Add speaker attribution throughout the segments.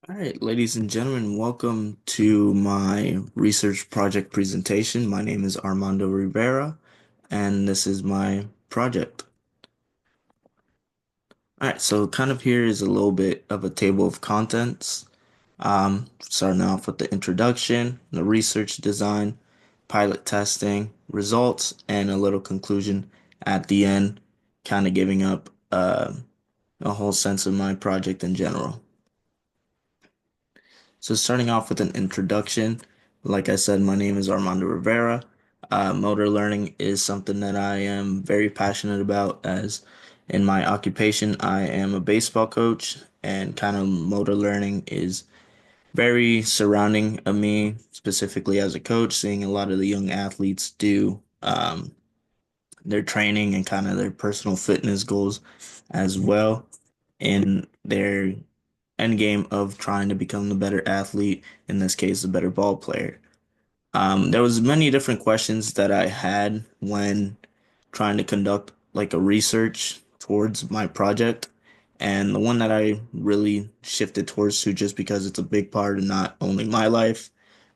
Speaker 1: All right, ladies and gentlemen, welcome to my research project presentation. My name is Armando Rivera, and this is my project. All right, so kind of here is a little bit of a table of contents. Starting off with the introduction, the research design, pilot testing, results, and a little conclusion at the end, kind of giving up a whole sense of my project in general. So starting off with an introduction, like I said, my name is Armando Rivera. Motor learning is something that I am very passionate about as in my occupation, I am a baseball coach and kind of motor learning is very surrounding of me, specifically as a coach, seeing a lot of the young athletes do their training and kind of their personal fitness goals as well in their end game of trying to become the better athlete, in this case, the better ball player. There was many different questions that I had when trying to conduct like a research towards my project. And the one that I really shifted towards to just because it's a big part of not only my life,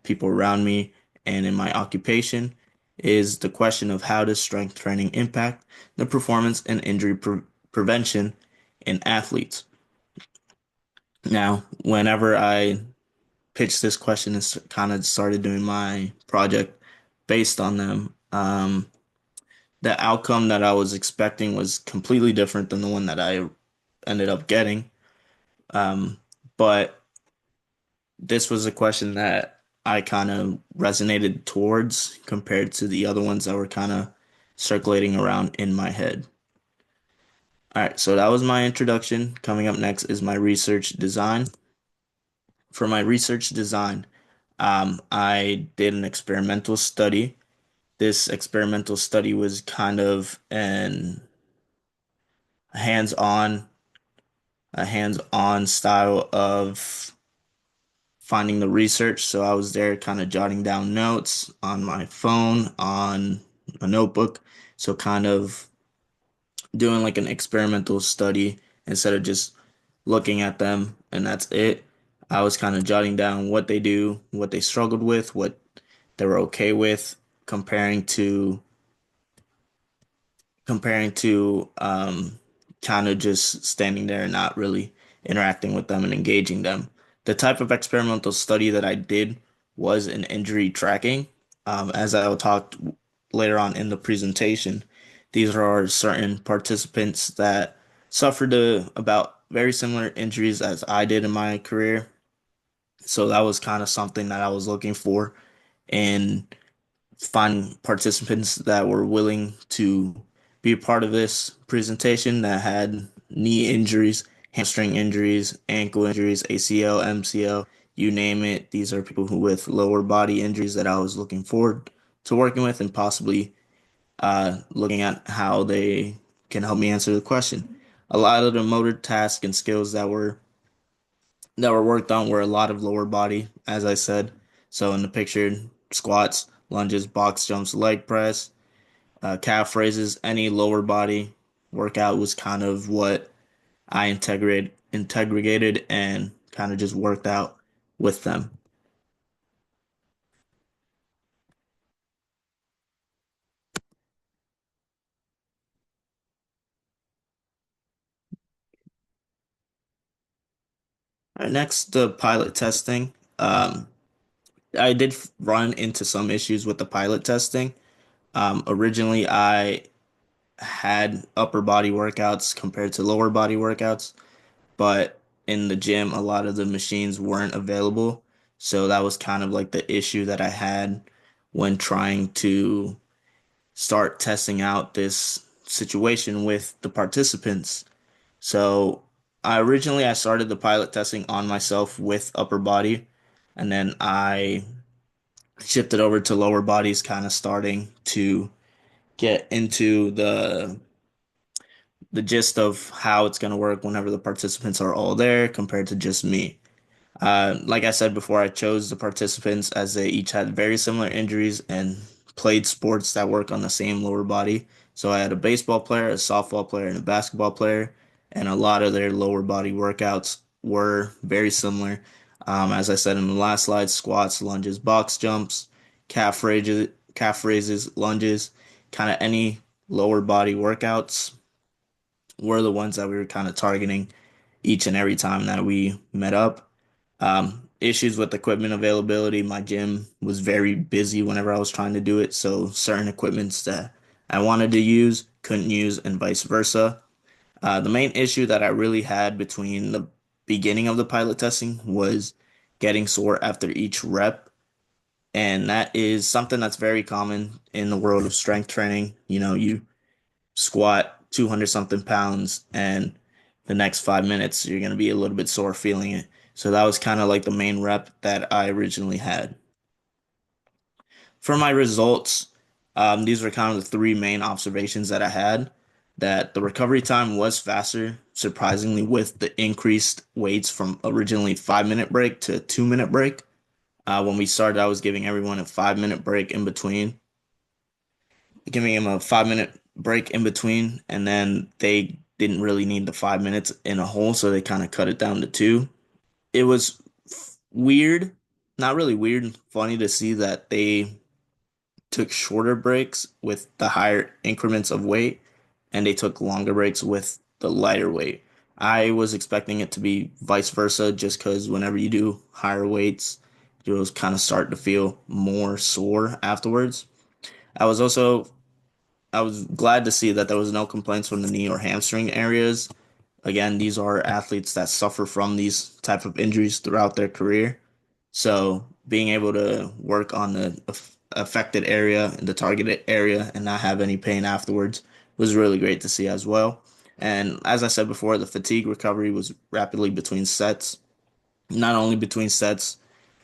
Speaker 1: people around me, and in my occupation is the question of how does strength training impact the performance and injury prevention in athletes? Now, whenever I pitched this question and kind of started doing my project based on them, the outcome that I was expecting was completely different than the one that I ended up getting. Um, but this was a question that I kind of resonated towards compared to the other ones that were kind of circulating around in my head. All right, so that was my introduction. Coming up next is my research design. For my research design, I did an experimental study. This experimental study was kind of hands-on, a hands-on style of finding the research. So I was there kind of jotting down notes on my phone, on a notebook. So kind of doing like an experimental study instead of just looking at them and that's it. I was kind of jotting down what they do, what they struggled with, what they were okay with, comparing to kind of just standing there and not really interacting with them and engaging them. The type of experimental study that I did was an injury tracking. As I will talk later on in the presentation, these are certain participants that suffered about very similar injuries as I did in my career. So that was kind of something that I was looking for in finding participants that were willing to be a part of this presentation that had knee injuries, hamstring injuries, ankle injuries, ACL, MCL, you name it. These are people who with lower body injuries that I was looking forward to working with and possibly looking at how they can help me answer the question. A lot of the motor tasks and skills that were worked on were a lot of lower body, as I said. So in the picture, squats, lunges, box jumps, leg press, calf raises, any lower body workout was kind of what I integrated and kind of just worked out with them. All right, next, the pilot testing. I did run into some issues with the pilot testing. Originally, I had upper body workouts compared to lower body workouts, but in the gym, a lot of the machines weren't available. So that was kind of like the issue that I had when trying to start testing out this situation with the participants. So I started the pilot testing on myself with upper body, and then I shifted over to lower bodies, kind of starting to get into the gist of how it's going to work whenever the participants are all there compared to just me. Like I said before, I chose the participants as they each had very similar injuries and played sports that work on the same lower body. So I had a baseball player, a softball player, and a basketball player, and a lot of their lower body workouts were very similar. As I said in the last slide, squats, lunges, box jumps, calf raises, lunges, kind of any lower body workouts were the ones that we were kind of targeting each and every time that we met up. Issues with equipment availability. My gym was very busy whenever I was trying to do it, so certain equipments that I wanted to use couldn't use, and vice versa. The main issue that I really had between the beginning of the pilot testing was getting sore after each rep. And that is something that's very common in the world of strength training. You know, you squat 200 something pounds, and the next 5 minutes, you're going to be a little bit sore feeling it. So that was kind of like the main rep that I originally had. For my results, these were kind of the three main observations that I had. That the recovery time was faster, surprisingly, with the increased weights from originally 5 minute break to 2 minute break. When we started, I was giving everyone a 5 minute break in between, giving them a 5 minute break in between, and then they didn't really need the 5 minutes in a whole, so they kind of cut it down to two. It was weird, not really weird, funny to see that they took shorter breaks with the higher increments of weight, and they took longer breaks with the lighter weight. I was expecting it to be vice versa, just because whenever you do higher weights, you'll kind of start to feel more sore afterwards. I was also I was glad to see that there was no complaints from the knee or hamstring areas. Again, these are athletes that suffer from these type of injuries throughout their career. So being able to work on the affected area and the targeted area and not have any pain afterwards was really great to see as well. And as I said before, the fatigue recovery was rapidly between sets, not only between sets,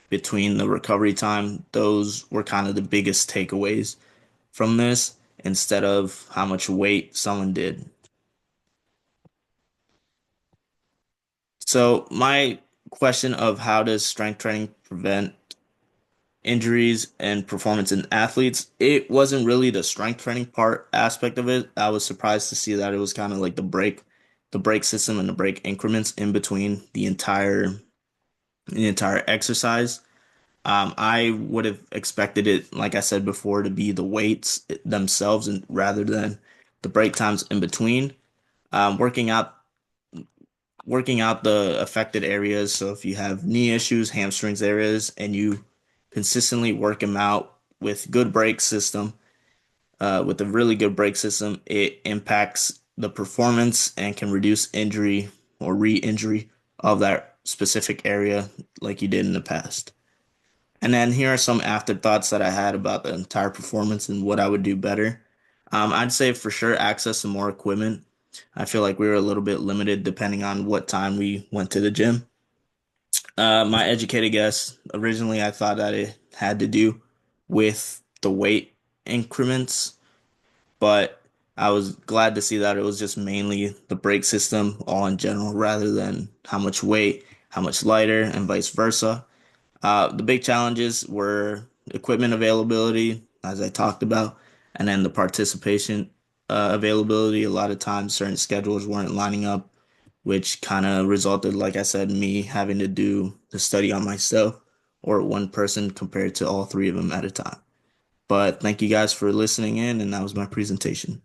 Speaker 1: between the recovery time. Those were kind of the biggest takeaways from this instead of how much weight someone did. So my question of how does strength training prevent injuries and performance in athletes, it wasn't really the strength training part aspect of it. I was surprised to see that it was kind of like the break system and the break increments in between the entire exercise. I would have expected it, like I said before, to be the weights themselves and rather than the break times in between. Um, working out working out the affected areas. So if you have knee issues, hamstrings areas, and you consistently work them out with good brake system, with a really good brake system, it impacts the performance and can reduce injury or re-injury of that specific area like you did in the past. And then here are some afterthoughts that I had about the entire performance and what I would do better. I'd say for sure access to more equipment. I feel like we were a little bit limited depending on what time we went to the gym. My educated guess, originally I thought that it had to do with the weight increments, but I was glad to see that it was just mainly the brake system all in general rather than how much weight, how much lighter, and vice versa. The big challenges were equipment availability, as I talked about, and then the participation availability. A lot of times, certain schedules weren't lining up, which kind of resulted, like I said, me having to do the study on myself or one person compared to all three of them at a time. But thank you guys for listening in, and that was my presentation.